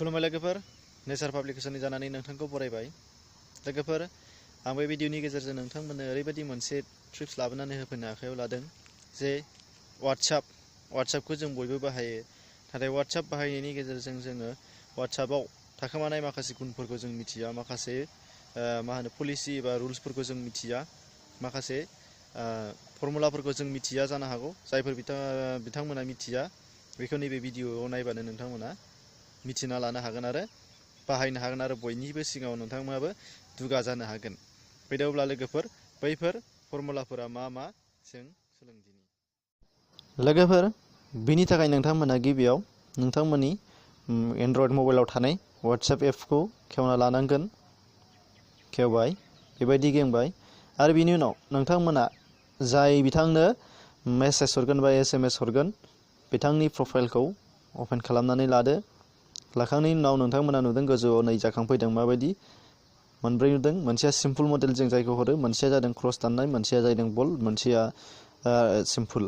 खुलुमबाय लोगोफोर, नेचार पाब्लिकेशननि जानानै नोंथांखौ बरायबाय। लोगोफोर, आं बे भिडिअनि गेजेरजों नोंथांमोननो ओरैबायदि मोनसे ट्रिप्स लाबोनानै होफैनो आखायाव लादों जे वाट्सएपखौ जों बयबो बाहायो, नाथाय वाट्सएप बाहायनायनि गेजेरजों जोङो वाट्सएपआव थाखोमानाय माखासे गुनफोरखौ जों मिथिया, माखासे पलिसि एबा रुल्सफोरखौ जों मिथिया, माखासे फर्मुलाफोरखौ जों मिथिया जानो हागौ। जायफोर बिथांमोना मिथिया बेखौ नैबे भिडिअआव नायबानो नोंथांमोना मिथिना लानो हागोन आरो बाहायनो हागोन आरो बयनिबो सिगाङाव नोंथांमोनाबो दुगा जानो हागोन। फैदोंब्ला लोगोफोर, बैफोर फर्मुलाफोरा मा जों सोलोंदिनि। लोगोफोर, बिनि थाखाय नोंथांमोना गिबियाव नोंथांमोननि एन्ड्रइड मबाइलाव थानाय वाट्सएप एपखौ खेवना लानांगोन। खेवबाय, बेबायदि गेंबाय आरो बिनि उनाव नोंथांमोना जाय बिथांनो मेसेज हरगोन बा SMS हरगोन बिथांनि प्रफाइलखौ अपेन खालामनानै लादो। लाखांनायनि उनाव नोंथांमोना नुदों गोजौआव नै जाखांफैदों माबायदि मोनब्रै नुदों। मोनसेया सिम्पल मडेल जों जायखौ हरो, मोनसेया जादों क्रस दाननाय, मोनसेया जादों बोल्ड, मोनसेया सिम्पल।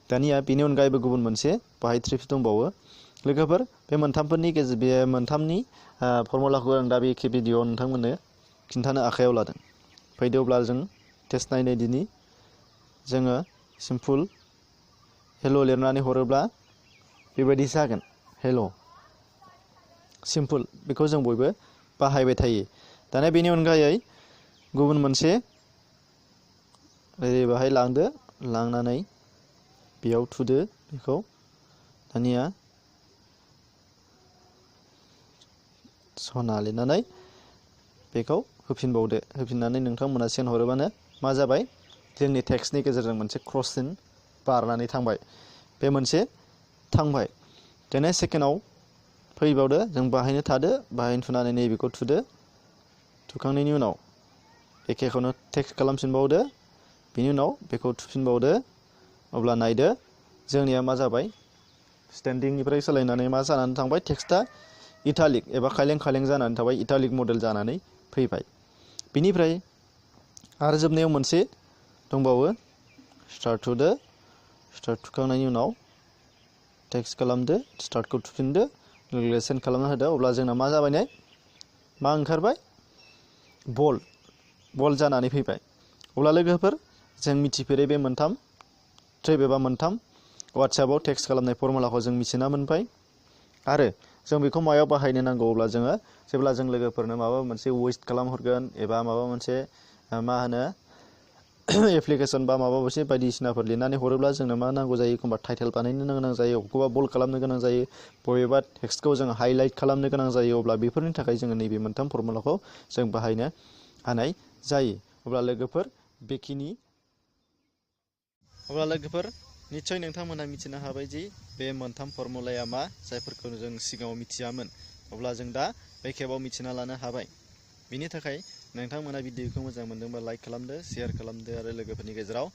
दानिया बेनि अनगायैबो गुबुन मोनसे बाहाय ट्रिप्स दंबावो। लोगोफोर, बे मोनथामनि फर्मुलाखौ आं दा बे भिडिअआव नोंथांमोननो खिन्थानो आखायाव लादों। फैदो अब्ला जों टेस्ट नायनाय दिनि। जोङो सिम्पल हेल' लिरनानै हरोब्ला बेबायदि जागोन। हेल' सिम्पल, बेखौ जों बयबो बाहायबाय थायो। दानिया बेनि अनगायै गुबुन मोनसे ओरै बाहाय लांदो, लांनानै बेयाव थुदो बेखौ। दानिया सना लिरनानै बेखौ होफिनबावदो। होफिननानै नोंथांमोना सेन्ड हरोबानो मा जाबाय, जोंनि टेक्सटनि गेजेरजों मोनसे क्रस सिन बारनानै थांबाय। बे मोनसे थांबाय। दानिया सेकेन्डआव फैबावदो, जों बाहायनो थादो, बाहायनो थुनानै नैबेखौ थुदो। थुखांनायनि उनाव एखेखौनो टेक्स्ट खालामफिनबावदो, बिनि उनाव बेखौ थुफिनबावदो। अब्ला नायदो जोंनिया मा जाबाय, स्टेन्डिंनिफ्राय सोलायनानै मा जानानै थांबाय, टेक्स्टआ इटालिक एबा खायलें खायलें जानानै थाबाय, इटालिक मडेल जानानै फैबाय। बिनिफ्राय आरो जोबनायाव मोनसे दंबावो, स्टार्ट थुदो। स्टार्ट थुखांनायनि उनाव टेक्स्ट खालामदो, स्टार्टखौ थुफिनदो, लोगो सेन्ड खालामना होदो। अब्ला जोंना मा जाबाय, मा ओंखारबाय, बल्ड जानानै फैबाय। अब्ला लोगोफोर, जों मिथिफेरै बे मोनथाम ट्रिप एबा मोनथाम वाट्सएपआव टेक्स्ट खालामनाय फर्मुलाखौ जों मिथिना मोनबाय। आरो जों बेखौ मायाव बाहायनो नांगौ, अब्ला जोङो जेब्ला जों लोगोफोरनो माबा मोनसे वेस्ट खालामहरगोन एबा माबा मोनसे एप्लिकेसन बा माबा मोनसे बायदिसिनाफोर लिरनानै हरोब्ला जोंनो मा नांगौ जायो, एखमबा टाइटेल बानायनो गोनां जायो, बबेखौबा बोल्ड खालामनो गोनां जायो, बबेबा टेक्स्टखौ जों हाइलाइट खालामनो गोनां जायो। अब्ला बेफोरनि थाखाय जोङो नैबे मोनथाम फर्मुलाखौ जों बाहायनो हानाय जायो। अब्ला लोगोफोर निस्सय नोंथांमोनहा मिथिनो हाबाय जि बे मोनथाम फर्मुलाया मा, जायफोरखौ जों सिगाङाव मिथियामोन। अब्ला जों दा बे खेबाव मिथिना लानो हाबाय। बिनि थाखाय नोंथांमोना भिडिअखौ मोजां मोनदोंबा लाइक खालामदो, शेयार खालामदो आरो लोगोफोरनि गेजेराव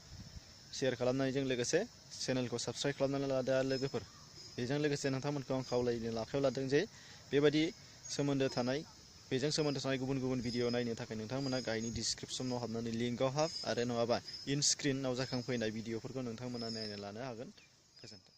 शेयार खालामनायजों लोगोसे चेनेलखौ साबस्क्राइब खालामनानै लादो। आरो लोगोफोर, बेजों लोगोसे नोंथांमोनखौ आं खावलायनो आखायाव लादों जे बेबायदि बेजों सोमोन्दो थानाय गुबुन गुबुन भिडिअ नायनो थाखाय नोंथांमोना गाहायनि डिसक्रिपसनाव हाबनानै लिंकआव हाब आरो नङाबा इन स्क्रिनाव जाखांफैनाय भिडिअफोरखौ नोंथांमोना नायना लानो हागोन। गोजोन्थों।